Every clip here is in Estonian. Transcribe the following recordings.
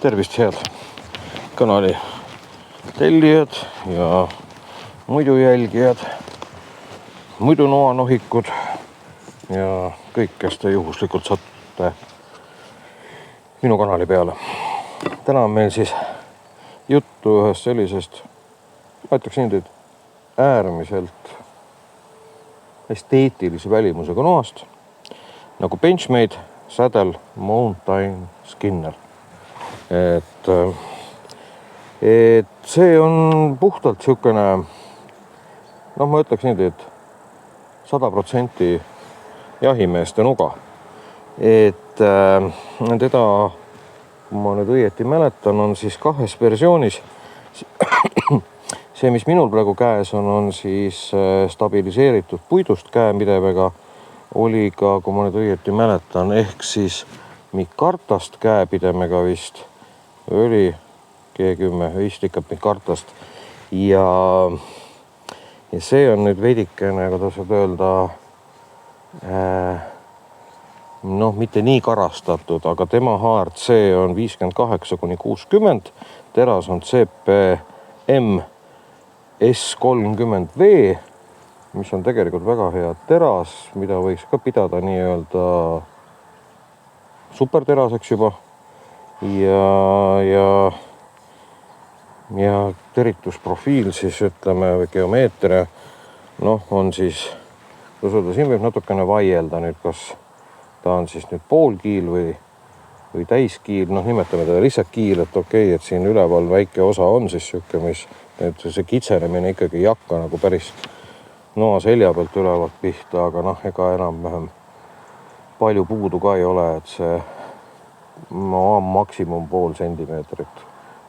Tervist, head kanali tellijad ja muidu jälgijad, muidu noanohikud ja kõik, kes te juhuslikult satute minu kanali peale. Täna on meil siis juttu ühest sellisest, ma ütleks nii, et äärmiselt esteetilise välimusega noast nagu Benchmade Saddle Mountain Skinner. Et see on puhtalt siukene, ma ütleks nii, et 100% jahimeeste nuga. Et teda, kui ma nüüd õieti mäletan, on siis kahes versioonis. See, mis minul praegu käes on siis stabiliseeritud puidust käepidevega, oli ka, kui ma nüüd õieti mäletan, ehk siis Mikartast käepidemega vist, oli G10, vist ikka Mikartast. Ja see on nüüd veidikene, kuidas saab öelda, mitte nii karastatud, aga tema HRC on 58–60, teras on CPM S30V, mis on tegelikult väga hea teras, mida võiks ka pidada nii-öelda superteraseks juba. Ja teritusprofiil siis ütleme, või geomeetria, on siis, siin võib natukene vaielda nüüd, kas ta on siis nüüd poolkiil või täiskiil, nimetame teda lihtsalt kiil, et okei, et siin üleval väike osa on siis siuke, mis et see kitsenemine ikkagi ei hakka nagu päris noa selja pealt ülevalt pihta, aga ega enam-vähem palju puudu ka ei ole, et see maksimum pool sentimeetrit,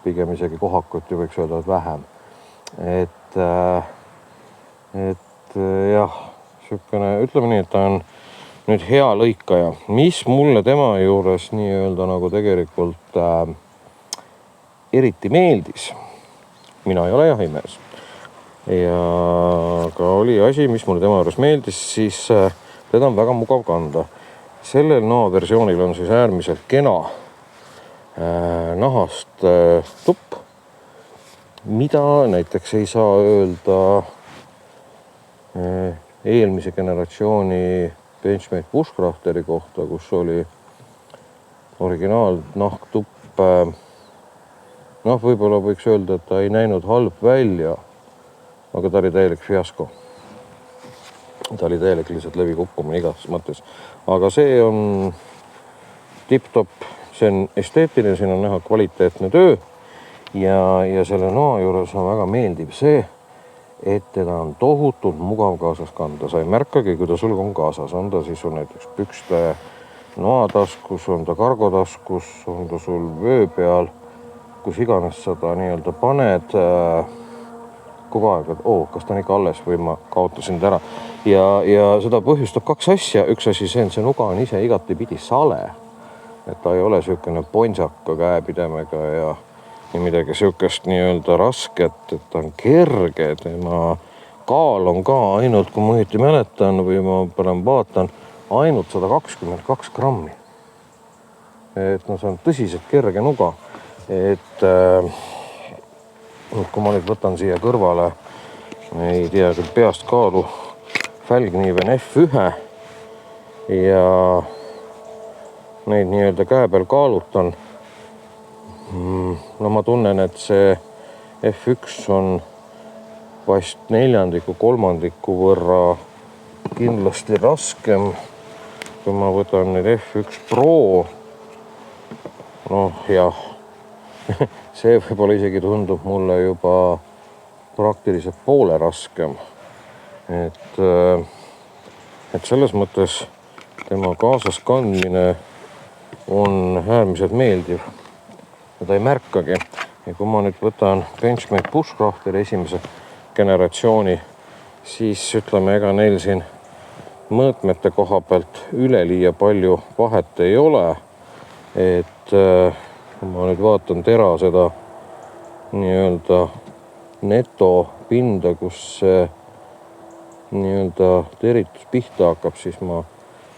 pigem isegi kohakuti võiks öelda, et vähem. Et jah, siukene, ütleme nii, et ta on nüüd hea lõikaja, mis mulle tema juures nii-öelda nagu tegelikult eriti meeldis. Mina ei ole jahimees. Ja ka oli asi, mis mulle tema juures meeldis, siis teda on väga mugav kanda. Sellel versioonil on siis äärmiselt kena nahast tupp, mida näiteks ei saa öelda eelmise generatsiooni Benchmade Bushcrafteri kohta, kus oli originaal nahktupp. Võib-olla võiks öelda, et ta ei näinud halb välja, aga ta oli täielik fiasko. Ta oli täielik lihtsalt läbikukkumine igas mõttes. Aga see on tipp-top, see on esteetiline, siin on näha kvaliteetne töö ja selle noa juures on väga meeldiv see, et teda on tohutult mugav kaasas kanda. Sa ei märkagi, kui ta sul on kaasas. On ta siis on näiteks pükste noataskus, on ta kargotaskus, on ta sul vöö peal, kus iganes sa ta nii-öelda paned kogu aeg, et kas ta on ikka alles või ma kaotasin ta ära. Ja seda põhjustab kaks asja. Üks asi see, et see nuga on ise igatepidi sale. Et ta ei ole siukene ponsaka käepidemega ja midagi siukest nii-öelda rasket, et ta on kerge. Tema kaal on ka ainult, kui ma õieti mäletan või ma parem vaatan, ainult 122 grammi. Et see on tõsiselt kerge nuga. Et kui ma nüüd võtan siia kõrvale, ei tea küll peast kaalu, Fälgniven F1 ja neid nii-öelda käe peal kaalutan. Ma tunnen, et see F1 on vast 1/4 võrra kindlasti raskem, kui ma võtan nüüd F1 Pro. Jah, see võib-olla isegi tundub mulle juba praktiliselt poole raskem. Et selles mõttes tema kaasas kandmine on äärmiselt meeldiv. Ja ta ei märkagi. Ja kui ma nüüd võtan Benchmade Bushcrafteri esimese generatsiooni, siis ütleme, ega neil siin mõõtmete koha pealt üleliia palju vahet ei ole. Et kui ma nüüd vaatan tera seda nii-öelda netopinda, kus see nii-öelda teritus pihta hakkab, siis ma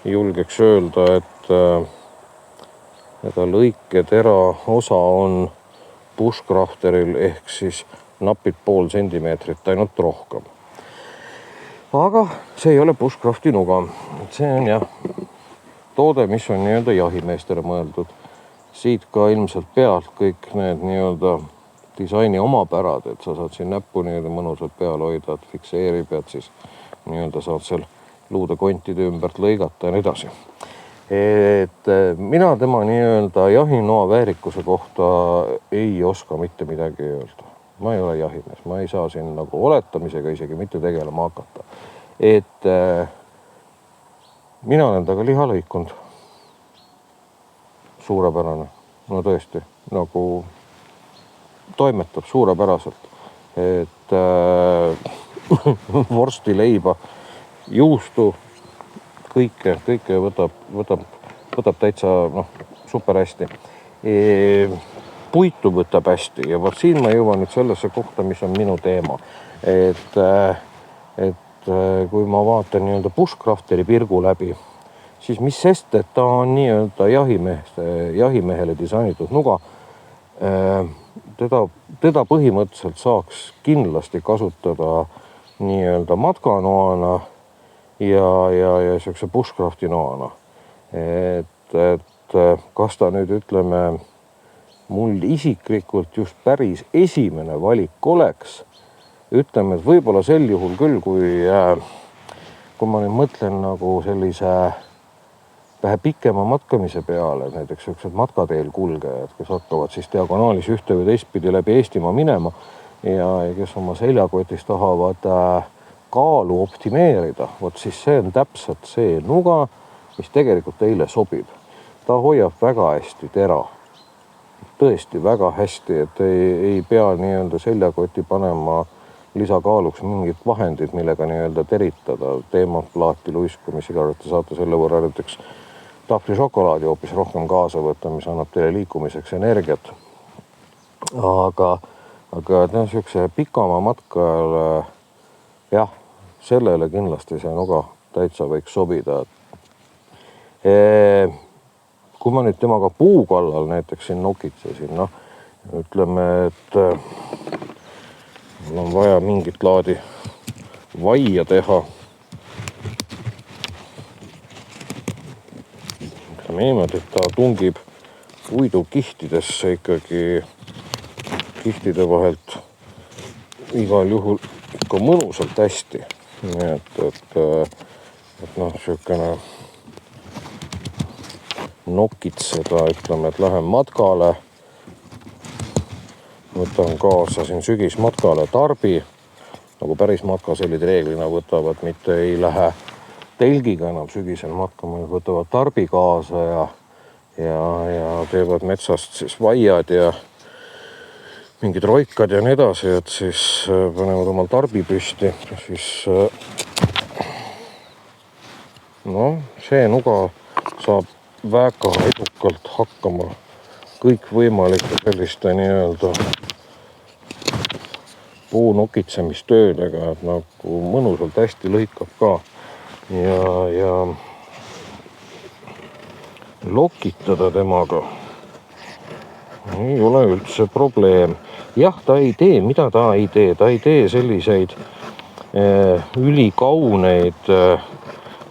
julgeks öelda, ta lõiketera osa on bushcrafteril ehk siis napid 0,5 sentimeetrit ainult rohkem. Aga see ei ole bushcrafti nuga, see on jah toode, mis on nii-öelda jahimeestele mõeldud. Siit ka ilmselt pealt kõik need nii-öelda disaini omapärad, et sa saad siin näppu nii-öelda mõnusalt peal hoida, et fikseerib, et siis nii-öelda saad seal luude kontide ümbert lõigata ja nii edasi. Et mina tema nii-öelda jahinoa väärikuse kohta ei oska mitte midagi öelda. Ma ei ole jahimees, ma ei saa siin nagu oletamisega isegi mitte tegelema hakata. Et mina olen taga liha lõikunud. Suurepärane, no tõesti, nagu toimetab suurepäraselt, et vorsti, leiba, juustu, kõike võtab täitsa super hästi. Puitu võtab hästi ja vot siin ma jõuan nüüd sellesse kohta, mis on minu teema. Et kui ma vaatan nii-öelda bushcrafteri pirgu läbi, siis mis sest, et ta on nii-öelda jahimehele disainitud nuga. Teda põhimõtteliselt saaks kindlasti kasutada nii-öelda matkanoana ja sellise bushcrafti noana. Et kas ta nüüd ütleme, mul isiklikult just päris esimene valik oleks, ütleme, et võib-olla sel juhul küll, kui ma nüüd mõtlen nagu sellise vähe pikema matkamise peale, näiteks sellised matkateel kulgejad, kes hakkavad siis diagonaalis ühte või teistpidi läbi Eestimaa minema ja kes oma seljakotis tahavad kaalu optimeerida, vot siis see on täpselt see nuga, mis tegelikult teile sobib. Ta hoiab väga hästi tera. Tõesti väga hästi, et ei pea nii-öelda seljakoti panema lisakaaluks mingid vahendid, millega nii-öelda teritada teemat, plaati, luisku, mis iganes te saate selle võrra näiteks tahvli šokolaadi hoopis rohkem kaasa võtta, mis annab teile liikumiseks energiat. Aga niisuguse pikama matkajale, jah, sellele kindlasti see nuga täitsa võiks sobida. Kui ma nüüd temaga puu kallal näiteks siin nokitsesin, ütleme, et mul on vaja mingit laadi vaia teha. Ütleme niimoodi, et ta tungib puidu kihtidesse ikkagi kihtide vahelt igal juhul ikka mõnusalt hästi. Nii et selline nokitseda, ütleme, et lähen matkale. Võtan kaasa siin sügismatkale tarbi, nagu päris matkaselid reeglina võtavad, mitte ei lähe telgiga enam sügisel matkama, võtavad tarbi kaasa ja teevad metsast siis vaiad ja mingid roikad ja nii edasi, et siis panevad omal tarbi püsti. Siis see nuga saab väga edukalt hakkama kõikvõimalike selliste nii-öelda puu nokitsemistöödega, et nagu mõnusalt hästi lõikab ka ja lokitada temaga ei ole üldse probleem. Jah, ta ei tee, mida ta ei tee, ta ei tee selliseid ülikauneid,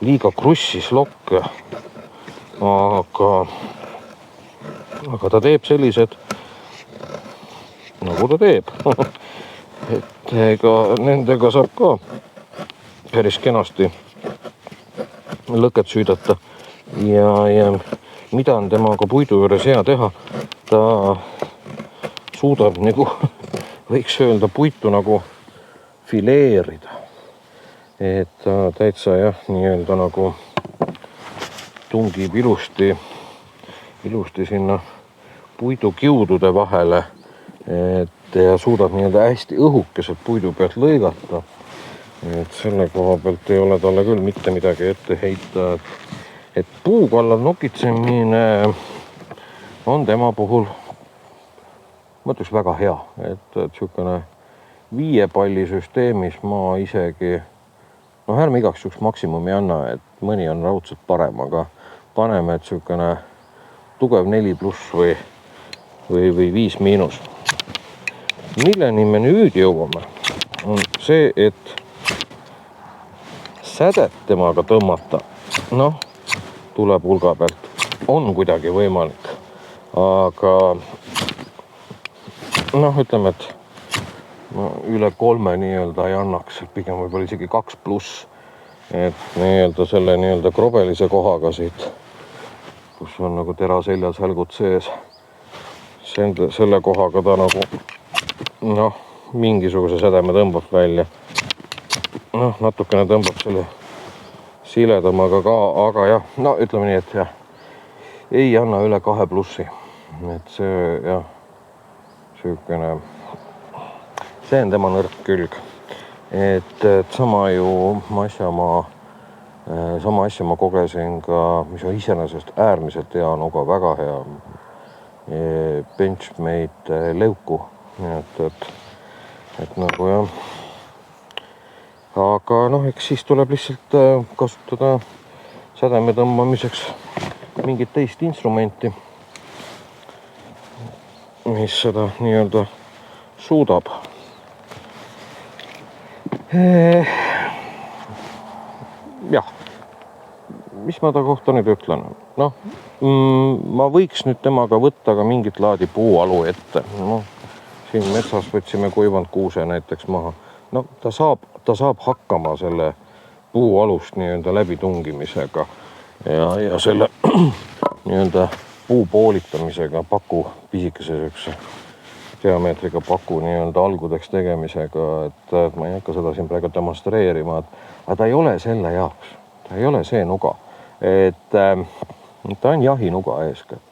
liiga krussis lokke, aga ta teeb sellised, nagu ta teeb. Et nendega saab ka päris kenasti lõket süüdata ja mida on temaga puidu juures hea teha, ta suudab nagu, võiks öelda, puitu nagu fileerida. Et ta täitsa jah, nii-öelda nagu tungib ilusti sinna puidukiudude vahele, ja suudab nii-öelda hästi õhukeselt puidu pealt lõigata. Et selle koha pealt ei ole talle küll mitte midagi ette heita. Et puu kallal nokitsemine on tema puhul, ma ütleks, väga hea. Et niisugune 5 palli süsteemis ma isegi, ärme igaks juhuks maksimumi anna, et mõni on raudselt parem, aga paneme, et niisugune tugev 4+ või 5-. Milleni me nüüd jõuame, on see, et sädet temaga tõmmata, noh, tuleb hulga pealt, on kuidagi võimalik, aga noh, ütleme, et üle 3 nii-öelda ei annaks, pigem võib-olla isegi 2+, et nii-öelda selle nii-öelda krobelise kohaga siit, kus on nagu tera seljas hälgud sees, selle kohaga ta nagu noh, mingisuguse sädeme tõmbab välja. Noh, natukene tõmbab selle siledamaga ka, aga jah, no ütleme nii, et jah, ei anna üle 2+. Et see jah, süükene, see on tema nõrk külg. Et sama asja ma kogesin ka, mis on iseenesest äärmiselt hea nuga, väga hea Benchmade leuku. Et nagu jah. Aga noh, eks siis tuleb lihtsalt kasutada sädeme tõmbamiseks mingit teist instrumenti, mis seda nii-öelda suudab. Jah, mis ma ta kohta nüüd ütlen? Noh, ma võiks nüüd temaga võtta ka mingit laadi puualu ette. No, siin metsas võtsime kuivanud kuuse näiteks maha. No, ta saab hakkama selle puualust nii-öelda läbitungimisega ja selle nii-öelda puu poolitamisega, paku pisikese sükse diameetriga paku nii-öelda algudeks tegemisega, et ma ei hakka seda siin praegu demonstreerima, aga ta ei ole selle jaoks, ta ei ole see nuga, et ta on jahinuga eeskätt.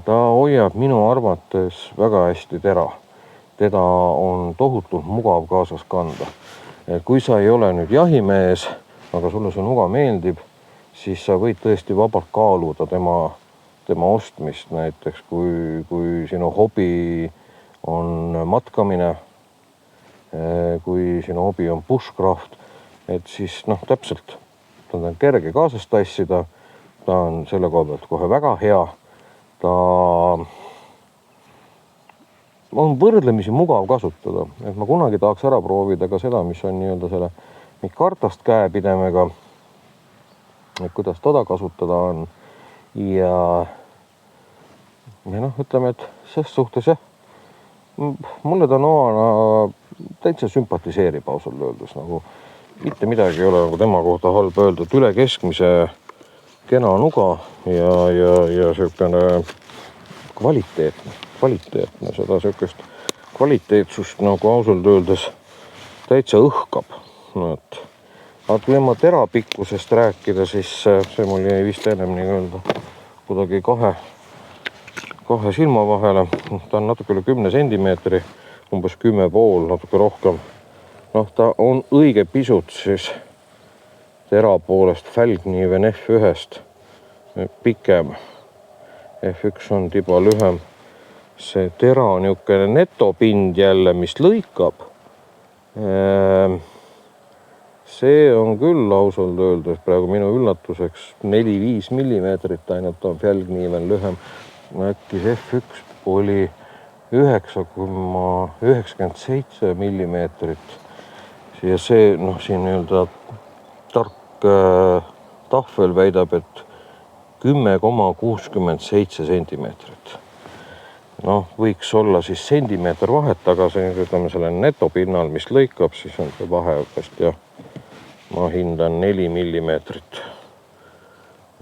Ta hoiab minu arvates väga hästi tera. Teda on tohutult mugav kaasas kanda. Kui sa ei ole nüüd jahimees, aga sulle see nuga meeldib, siis sa võid tõesti vabalt kaaluda tema ostmist, näiteks kui sinu hobi on matkamine, kui sinu hobi on bushcraft, et siis noh, täpselt, ta on kerge kaasas tassida, ta on selle koha pealt kohe väga hea, ta on võrdlemisi mugav kasutada, et ma kunagi tahaks ära proovida ka seda, mis on nii-öelda selle mikartast käepidemega, et kuidas teda kasutada on ja noh, ütleme, et ses suhtes jah, mulle ta noana täitsa sümpatiseerib ausalt öeldes, nagu mitte midagi ei ole nagu tema kohta halb öelda, et üle keskmise kena nuga ja sükene kvaliteetne, seda sükest kvaliteetsust nagu ausalt öeldes täitsa õhkab. Aga kui ma tera pikkusest rääkida, siis see mul jäi vist ennem nii-öelda kuidagi kahe silma vahele. Ta on natuke üle 10 sentimeetri, umbes 10,5, natuke rohkem. Noh, ta on õige pisut siis tera poolest Feldkniven F1-st pikem. F1 on tiba lühem. See tera on niisugune netopind jälle, mis lõikab. See on küll ausalt öeldes praegu minu üllatuseks 4-5 millimeetrit ainult on Feldkniven lühem. Äkki see F1 oli 9,97 millimeetrit. Ja see, noh, siin nii-öelda tark tahvel väidab, et 10,67 sentimeetrit. Noh, võiks olla siis sentimeeter vahet, aga see, ütleme, selle netopinnal, mis lõikab, siis on see vahe vast, jah. Ma hindan 4 millimeetrit.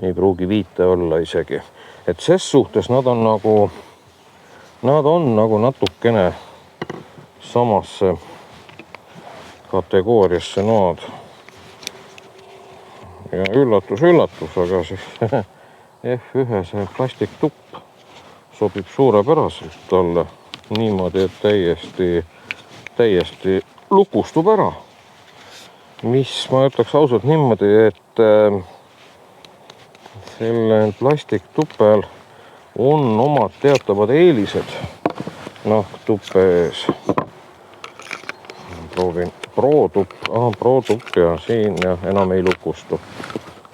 Ei pruugi 5 olla isegi. Et ses suhtes nad on nagu natukene samasse kategooriasse noad. Ja üllatus, aga siis F1 see plastiktupp sobib suurepäraselt talle niimoodi, et täiesti lukustub ära. Mis ma ütleks ausalt niimoodi, et selle plastiktupel on omad teatavad eelised nahktuppe ees. Proovin Pro-tupp ja siin jah, enam ei lukustu.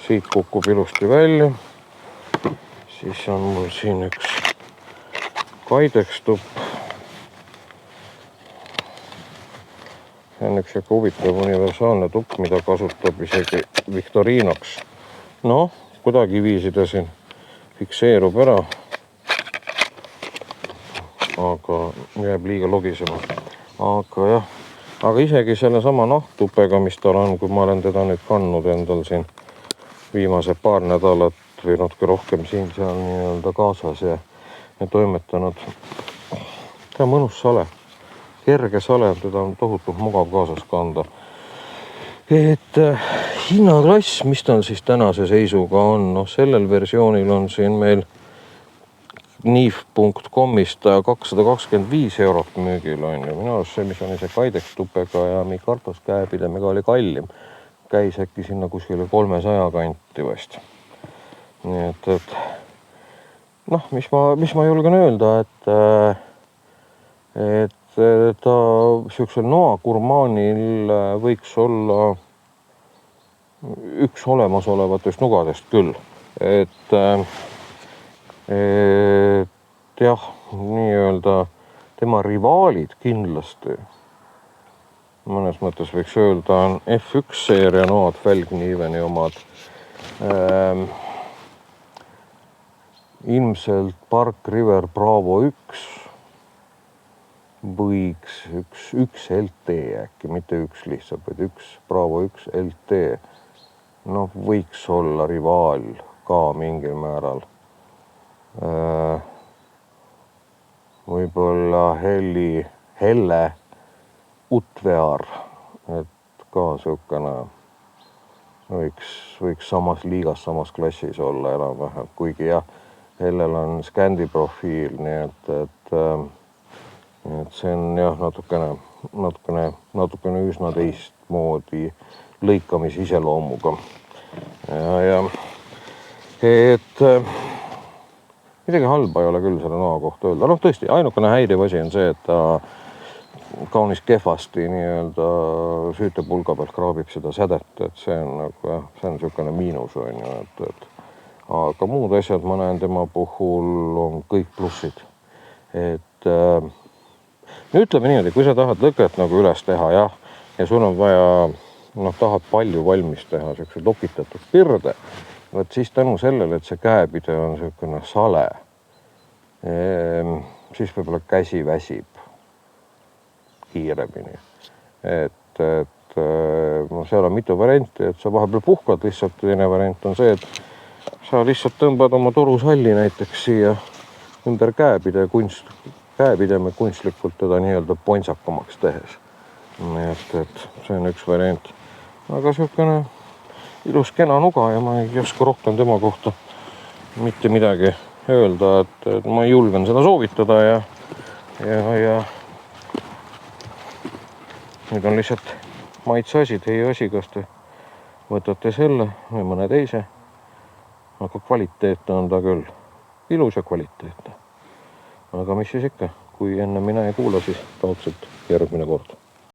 Siit kukub ilusti välja. Siis on mul siin üks Kydex tupp. See on üks jäke huvitav universaalne tupp, mida kasutab isegi Victorinox. Noh, kuidagiviisi ta siin fikseerub ära, aga jääb liiga logisema. Aga jah, aga isegi selle sama nahktupega, mis tal on, kui ma olen teda nüüd kandnud endal siin viimase paar nädalat või natuke rohkem siin seal nii-öelda kaasas ja toimetanud. Ta on mõnus sale, kerge sale, teda on tohutult mugav kaasas kanda. Et hinnaklass, mis tal siis tänase seisuga on, noh sellel versioonil on siin meil niif.comist 225 eurot müügil on ju. Minu arust see, mis on ise Kydex tupega ja Mikartos käepidemiga oli kallim. Käis äkki sinna kuskile 300 kanti vast. Nii et noh, mis ma julgen öelda, et ta siuksel Noa Gurmanil võiks olla üks olemasolevatest nugadest küll. Et jah, nii-öelda tema rivaalid kindlasti. Mõnes mõttes võiks öelda on F1 seeria noad, Felgniveni omad. Ilmselt Park River Bravo 1 võiks üks LT äkki, mitte üks lihtsalt, vaid üks Bravo 1 LT. No võiks olla rivaal ka mingil määral. Võib-olla Helle Utvear, et ka siukene võiks samas liigas, samas klassis olla enam-vähem, kuigi jah, Hellel on Scandi profiil, nii et see on jah natukene üsna teistmoodi lõikamise iseloomuga. Ja et midagi halba ei ole küll selle noa kohta öelda. Noh, tõesti, ainukene häiriv asi on see, et ta kaunis kehvasti nii-öelda süütepulga pealt kraabib seda sädet, et see on nagu jah, see on niisugune miinus on ju, et aga muud asjad ma näen tema puhul on kõik plussid. Et ütleme niimoodi, kui sa tahad lõket nagu üles teha jah, ja sul on vaja, noh, tahad palju valmis teha, siukse lokitatud pirde, võt siis tänu sellele, et see käepide on siukene sale, siis võib-olla käsi väsib kiiremini. Et seal on mitu varianti, et sa vahepeal puhkad lihtsalt, teine variant on see, et sa lihtsalt tõmbad oma torusalli näiteks siia ümber käepideme kunstlikult teda nii-öelda pointsakamaks tehes. Nii et see on üks variant. Aga siukene ilus kena nuga ja ma ei oska rohkem tema kohta mitte midagi öelda, et ma julgen seda soovitada ja nüüd on lihtsalt maitse asi, teie asi, kas te võtate selle või mõne teise. Aga kvaliteetne on ta küll. Ilus ja kvaliteetne. Aga mis siis ikka, kui enne mina ei kuula, siis raudselt järgmine kord.